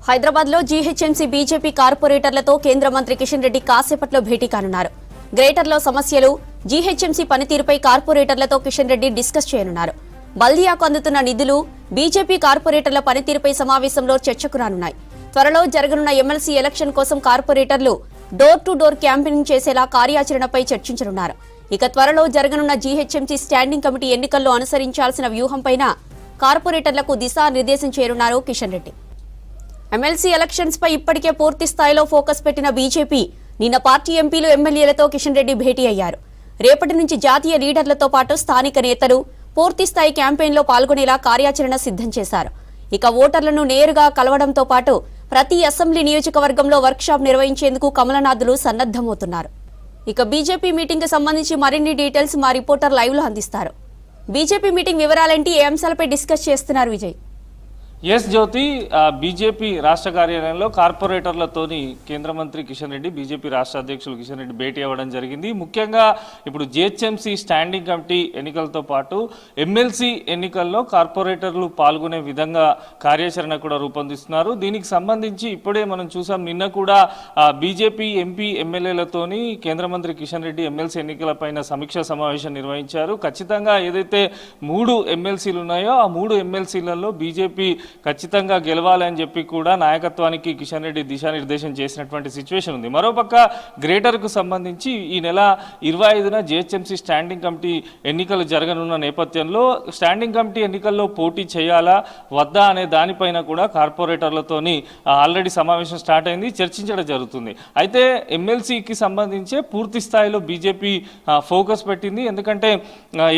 హైదరాబాద్ లో GHMC BJP కార్పొరేటర్లతో కేంద్ర మంత్రి కిషన్ రెడ్డి కాసేపట్లో భేటీ కానున్నారు. గ్రేటర్ లో సమస్యలు, జీహెచ్ఎంసీ పనితీరుపై కార్పొరేటర్లతో కిషన్ రెడ్డి డిస్కస్ చేయనున్నారు. బల్దియాకు అందుతున్న నిధులు, బీజేపీ కార్పొరేటర్ల పనితీరుపై సమావేశంలో చర్చకు రానున్నాయి. త్వరలో జరగనున్న ఎమ్మెల్సీ ఎలక్షన్ కోసం కార్పొరేటర్లు డోర్ టు డోర్ క్యాంపెయినింగ్ చేసేలా కార్యాచరణపై చర్చించనున్నారు. ఇక త్వరలో జరగనున్న జీహెచ్ఎంసీ స్టాండింగ్ కమిటీ ఎన్నికల్లో అనుసరించాల్సిన వ్యూహంపైన కార్పొరేటర్లకు దిశానిర్దేశం చేయనున్నారు కిషన్ రెడ్డి. ఎమ్మెల్సీ ఎలక్షన్స్ పై ఇప్పటికే పూర్తి స్థాయిలో ఫోకస్ పెట్టిన బీజేపీ నిన్న పార్టీ ఎంపీలు, ఎమ్మెల్యేలతో కిషన్ రెడ్డి భేటీ అయ్యారు. రేపటి నుంచి జాతీయ లీడర్లతో పాటు స్థానిక నేతలు పూర్తి స్థాయి క్యాంపెయిన్లో పాల్గొనేలా కార్యాచరణ సిద్ధం చేశారు. ఇక ఓటర్లను నేరుగా కలవడంతో పాటు ప్రతి అసెంబ్లీ నియోజకవర్గంలో వర్క్షాప్ నిర్వహించేందుకు కమలనాథులు సన్నద్దమవుతున్నారు. ఇక బీజేపీ మీటింగ్ కు సంబంధించి మరిన్ని డీటెయిల్స్ మా రిపోర్టర్ లైవ్ లో అందిస్తారు. బీజేపీ మీటింగ్ వివరాలేంటి, ఏ అంశాలపై డిస్కస్ చేస్తున్నారు విజయ్? ఎస్ జ్యోతి, బీజేపీ రాష్ట్ర కార్యాలయంలో కార్పొరేటర్లతోని కేంద్ర మంత్రి కిషన్ రెడ్డి, బీజేపీ రాష్ట్ర అధ్యక్షులు కిషన్ రెడ్డి భేటీ అవ్వడం జరిగింది. ముఖ్యంగా ఇప్పుడు జిహెచ్ఎంసీ స్టాండింగ్ కమిటీ ఎన్నికలతో పాటు ఎమ్మెల్సీ ఎన్నికల్లో కార్పొరేటర్లు పాల్గొనే విధంగా కార్యాచరణ కూడా రూపొందిస్తున్నారు. దీనికి సంబంధించి ఇప్పుడే మనం చూసాం, నిన్న కూడా బీజేపీ ఎంపీ, ఎమ్మెల్యేలతోని కేంద్ర మంత్రి కిషన్ రెడ్డి ఎమ్మెల్సీ ఎన్నికలపైన సమీక్షా సమావేశం నిర్వహించారు. ఖచ్చితంగా ఏదైతే 3 ఎమ్మెల్సీలు ఉన్నాయో ఆ 3 ఎమ్మెల్సీలలో బీజేపీ ఖచ్చితంగా గెలవాలని చెప్పి కూడా నాయకత్వానికి కిషన్ రెడ్డి దిశానిర్దేశం చేసినటువంటి సిచ్యువేషన్ ఉంది. మరోపక్క గ్రేటర్కు సంబంధించి ఈ నెల 25న జిహెచ్ఎంసీ స్టాండింగ్ కమిటీ ఎన్నికలు జరగనున్న నేపథ్యంలో స్టాండింగ్ కమిటీ ఎన్నికల్లో పోటీ చేయాలా వద్దా అనే దానిపైన కూడా కార్పొరేటర్లతోని ఆల్రెడీ సమావేశం స్టార్ట్ అయింది, చర్చించడం జరుగుతుంది. అయితే ఎమ్మెల్సీకి సంబంధించే పూర్తి స్థాయిలో బీజేపీ ఫోకస్ పెట్టింది. ఎందుకంటే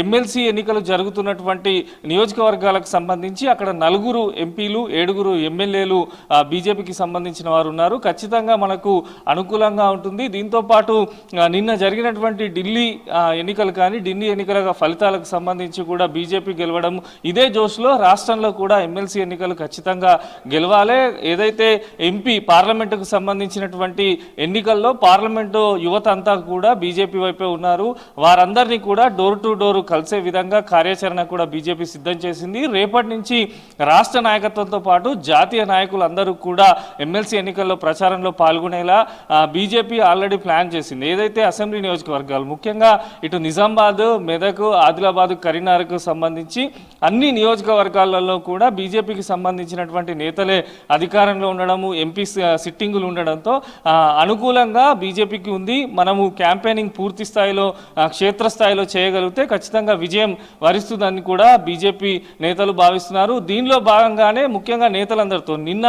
ఎమ్మెల్సీ ఎన్నికలు జరుగుతున్నటువంటి నియోజకవర్గాలకు సంబంధించి అక్కడ 4 ఎంపీలు, 7 ఎమ్మెల్యేలు బీజేపీకి సంబంధించిన వారు ఉన్నారు. ఖచ్చితంగా మనకు అనుకూలంగా ఉంటుంది. దీంతో పాటు నిన్న జరిగినటువంటి ఢిల్లీ ఎన్నికలు కానీ, ఢిల్లీ ఎన్నికల ఫలితాలకు సంబంధించి కూడా బీజేపీ గెలవడం, ఇదే జోష్లో రాష్ట్రంలో కూడా ఎమ్మెల్సీ ఎన్నికలు ఖచ్చితంగా గెలవాలి. ఏదైతే ఎంపీ పార్లమెంటుకు సంబంధించినటువంటి ఎన్నికల్లో పార్లమెంటు యువత అంతా కూడా బీజేపీ వైపే ఉన్నారు. వారందరినీ కూడా డోర్ టు డోర్ కలిసే విధంగా కార్యాచరణ కూడా బీజేపీ సిద్ధం చేసింది. రేపటి నుంచి రాష్ట్ర నాయకత్వంతో పాటు జాతీయ నాయకులు అందరూ కూడా ఎమ్మెల్సీ ఎన్నికల్లో ప్రచారంలో పాల్గొనేలా బీజేపీ ఆల్రెడీ ప్లాన్ చేసింది. ఏదైతే అసెంబ్లీ నియోజకవర్గాలు, ముఖ్యంగా ఇటు నిజామాబాద్, మెదక్, ఆదిలాబాద్, కరీంనగర్కు సంబంధించి అన్ని నియోజకవర్గాలలో కూడా బీజేపీకి సంబంధించినటువంటి నేతలే అధికారంలో ఉండడము, ఎంపీ సిట్టింగులు ఉండడంతో అనుకూలంగా బీజేపీకి ఉంది. మనము క్యాంపెయినింగ్ పూర్తి స్థాయిలో క్షేత్రస్థాయిలో చేయగలిగితే ఖచ్చితంగా విజయం వరిస్తుందని కూడా బీజేపీ నేతలు భావిస్తున్నారు. దీనిలో భాగంగానే ముఖ్యంగా నేతలందరితో నిన్న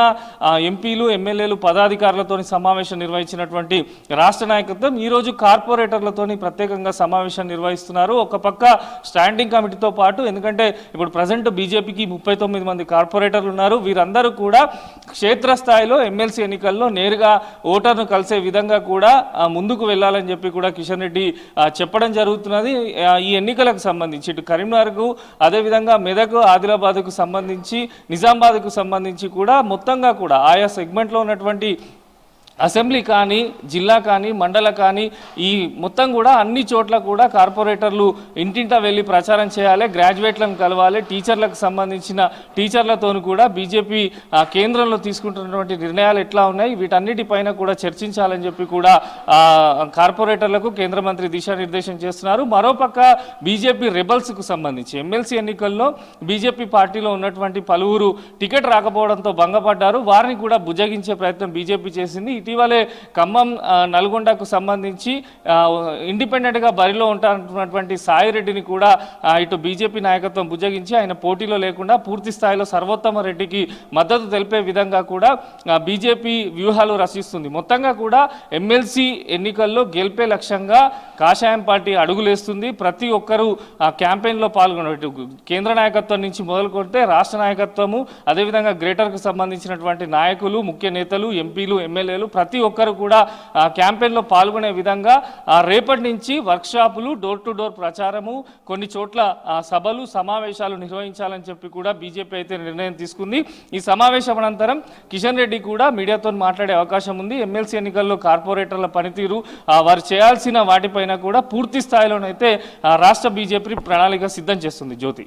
ఎంపీలు, ఎమ్మెల్యేలు, పదాధికారులతో సమావేశం నిర్వహించినటువంటి రాష్ట్ర నాయకత్వం ఈరోజు కార్పొరేటర్లతో ప్రత్యేకంగా సమావేశం నిర్వహిస్తున్నారు. ఒక పక్క స్టాండింగ్ కమిటీతో పాటు, ఎందుకంటే ఇప్పుడు ప్రజెంట్ బీజేపీకి 39 మంది కార్పొరేటర్లు ఉన్నారు. వీరందరూ కూడా క్షేత్రస్థాయిలో ఎమ్మెల్సీ ఎన్నికల్లో నేరుగా ఓటర్ను కలిసే విధంగా కూడా ముందుకు వెళ్లాలని చెప్పి కూడా కిషన్ రెడ్డి చెప్పడం జరుగుతున్నది. ఈ ఎన్నికలకు సంబంధించి ఇటు కరీంనగర్కు, అదేవిధంగా మెదక్, ఆదిలాబాద్కు సంబంధించి, నిజామాబాద్కు సంబంధించి కూడా మొత్తంగా కూడా ఆయా సెగ్మెంట్లో ఉన్నటువంటి అసెంబ్లీ కానీ, జిల్లా కానీ, మండల కానీ, ఈ మొత్తం కూడా అన్ని చోట్ల కూడా కార్పొరేటర్లు ఇంటింటా వెళ్ళి ప్రచారం చేయాలి, గ్రాడ్యుయేట్లను కలవాలి, టీచర్లకు సంబంధించిన టీచర్లతోనూ కూడా బీజేపీ కేంద్రంలో తీసుకుంటున్నటువంటి నిర్ణయాలు ఎట్లా ఉన్నాయి, వీటన్నిటిపైన కూడా చర్చించాలని చెప్పి కూడా కార్పొరేటర్లకు కేంద్ర మంత్రి దిశానిర్దేశం చేస్తున్నారు. మరోపక్క బీజేపీ రెబల్స్కు సంబంధించి ఎమ్మెల్సీ ఎన్నికల్లో బీజేపీ పార్టీలో ఉన్నటువంటి పలువురు టికెట్ రాకపోవడంతో భంగపడ్డారు. వారిని కూడా బుజ్జగించే ప్రయత్నం బీజేపీ చేసింది. ఇటీవలే ఖమ్మం, నల్గొండకు సంబంధించి ఇండిపెండెంట్గా బరిలో ఉంటున్నటువంటి సాయిరెడ్డిని కూడా ఇటు బీజేపీ నాయకత్వం బుజ్జగించి ఆయన పోటీలో లేకుండా పూర్తి స్థాయిలో సర్వోత్తమ రెడ్డికి మద్దతు తెలిపే విధంగా కూడా బీజేపీ వ్యూహాలు రచిస్తుంది. మొత్తంగా కూడా ఎమ్మెల్సీ ఎన్నికల్లో గెలిపే లక్ష్యంగా కాషాయం పార్టీ అడుగులేస్తుంది. ప్రతి ఒక్కరూ క్యాంపెయిన్లో పాల్గొనట్టు కేంద్ర నాయకత్వం నుంచి మొదలుకొంటే రాష్ట్ర నాయకత్వము, అదేవిధంగా గ్రేటర్కు సంబంధించినటువంటి నాయకులు, ముఖ్య నేతలు, ఎంపీలు, ఎమ్మెల్యేలు ప్రతి ఒక్కరు కూడా క్యాంపెయిన్లో పాల్గొనే విధంగా రేపటి నుంచి వర్క్షాపులు, డోర్ టు డోర్ ప్రచారము, కొన్ని చోట్ల సభలు, సమావేశాలు నిర్వహించాలని చెప్పి కూడా బీజేపీ అయితే నిర్ణయం తీసుకుంది. ఈ సమావేశం అనంతరం కిషన్ రెడ్డి కూడా మీడియాతో మాట్లాడే అవకాశం ఉంది. ఎమ్మెల్సీ ఎన్నికల్లో కార్పొరేటర్ల పనితీరు, వారు చేయాల్సిన వాటిపైన కూడా పూర్తి స్థాయిలోనైతే రాష్ట్ర బీజేపీ ప్రణాళిక సిద్ధం చేస్తుంది. జ్యోతి.